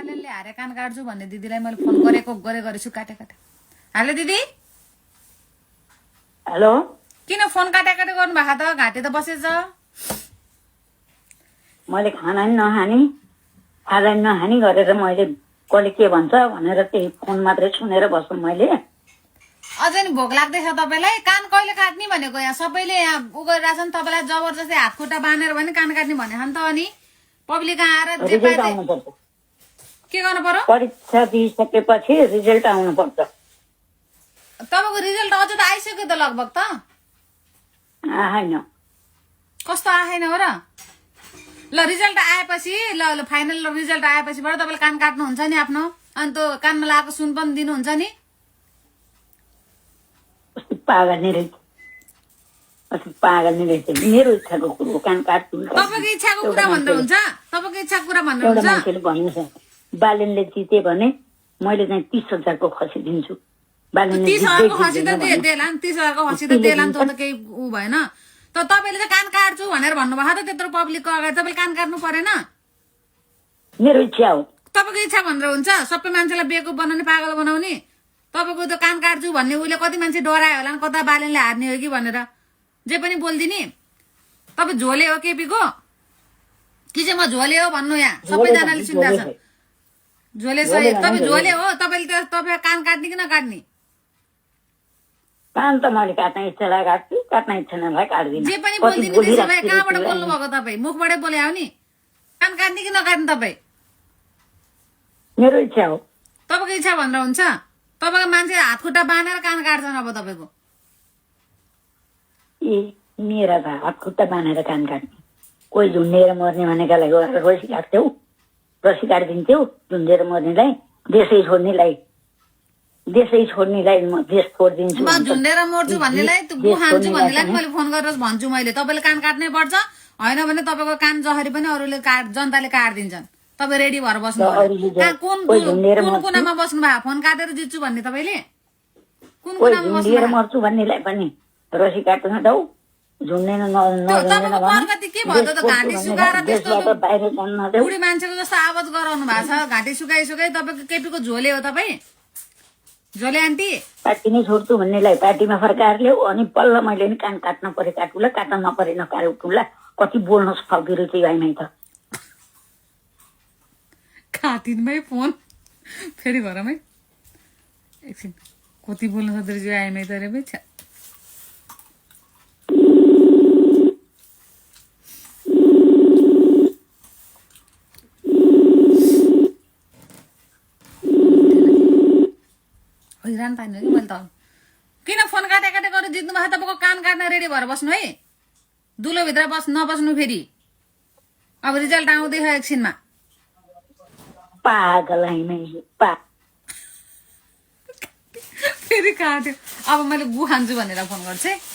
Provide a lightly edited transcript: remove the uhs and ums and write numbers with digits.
बालेनले हारे कान काट्छु भन्ने दिदीलाई मैले फोन गरेछु काटे हेलो दिदी हेलो किन फोन काटे गर्नु भएको त घाँटी त बसेछ मैले खाना नि नखाने खाजा नि नखाने गरेर मैले कसले के भन्छ भनेर त्यही फोन मात्रै सुनेर बस्छु मैले अझै नि भोक लाग्दैछ तपाईँलाई कान कहिले काट्ने भनेको यहाँ सबैले यहाँ उ गरिरहेछ नि तपाईँलाई जबरजस्ती हात खुट्टा बाँधेर भने कान काट्ने भने नि त अनि पब्लिक आएर जे रिजल्ट पाए आउनुपर्छ के गर्नु पर्यो परीक्षा दिइसकेपछि रिजल्ट आउनुपर्छ तपाईँको रिजल्ट अझ त आइसक्यो त लगभग त होइन कस्तो आएन हो र ल रिजल्ट आएपछि ल फाइनल रिजल्ट आएपछिबाट तपाईँले कान काट्नुहुन्छ नि आफ्नो अनि त्यो कानमा लगाएको सुन पनि दिनुहुन्छ नि पागल नै रहेछ मेरो इच्छाको कुरो कान काट्छु तपाईँको इच्छाको कुरा भनेर हुन्छ तपाईँको इच्छाको कुरा भनेर एउटा हुन्छ मान्छेले भन्नु छ बालेनले जिते भने मैले चाहिँ 30,000 को खसी दिन्छु बालेनले 30,000 को खसी त देला नि 30,000 को खसी त देला नि त केही उ भएन त तपाईँले चाहिँ कान काट्छु भनेर भन्नुभएको त त्यत्रो पब्लिकको अगाडि तपाईँले कान काट्नु परेन मेरो इच्छा हो तपाईँको इच्छा भनेर हुन्छ सबै मान्छेलाई बेवकुफ बनाउने पागल बनाउने तपाईँको त्यो कान काट्छु भन्ने उसले कति मान्छे डरायो होला नि कता बालेनले हार्ने हो कि भनेर जे पनि बोलिदिने तपाईँ झोले हो केपीको कि चाहिँ म झोले हो भन्नु यहाँ सबैजनाले सुनिरहेछ झोले सही तपाईँ झोले हो तपाईँले तपाईँ कान काट्ने कि नकाट्ने कान त मैले काट्न इच्छा लाग्यो काट्छु काट्न इच्छा नलागे काट्दिनँ जे पनि बोलिदिने त्यसो भए कहाँबाट बोल्नु भएको तपाईँ मुखबाटै बोले हो नि कान काट्ने कि नकाट्ने तपाईँ मेरो इच्छा हो तपाईँको इच्छा भनेर हुन्छ तपाईँको मान्छे हात खुट्टा बाँधेर कान काट्छन् अब तपाईँको ए मेरा त हात खुट्टा बाँधेर कान काट्ने कोही झुन्डेर मर्ने भनेकालाई गएर रसी काट्थ्यौ रसी काटिदिन्थ्यौ झुन्डेर मर्नेलाई देशै छोड्नेलाई म देश छोडिदिन्छु म झुन्डेर मर्छु भन्नेलाई गु खान्छु भन्नेलाई मैले फोन गरेर भन्छु मैले तपाईँले कान काट्नै पर्छ होइन भने तपाईँको कान जहरी पनि अरूले जनताले काटिदिन्छन् तपाईँ रेडी भएर बस्नु कुन कुनामा बस्नु भयो फोन काटेर जित्छु भन्ने तपाईँले कुन कुनामा बस्नु मर्छु भन्नेलाई पनि रसी काट्न जाऊ झुन्डेन प्रगति के भयो त घाँटी सुकाएर त्यस्तो बुढी मान्छेको जस्तो आवाज गराउनु भएको छ घाँटी सुकाइ तपाईँको केपीको झोले हो तपाईँ झोले आन्टी पार्टी नै छोड्छु भन्नेलाई पार्टीमा फर्काएर ल्याऊ अनि पल्ल मैले नि कान काट्न परे काटुला काट्न नपरे नकाटुला कति बोल्न सक्दो रहेछ भाइमै त खातिनमै फोन फेरि घरमै एकछिन कति बोल्न सक्दो रहेछ आइमै त रे छ हैरान पाइनु कि मैले त किन फोन काटे गरेर जित्नु भएको तपाईँको कान काट्न रेडी भएर बस्नु है दुलोभित्र नबस्नु फेरि अब रिजल्ट आउँदैछ एकछिनमा पागल फेरि काट्यो अब मैले गु खान्छु भनेर फोन गर्छु है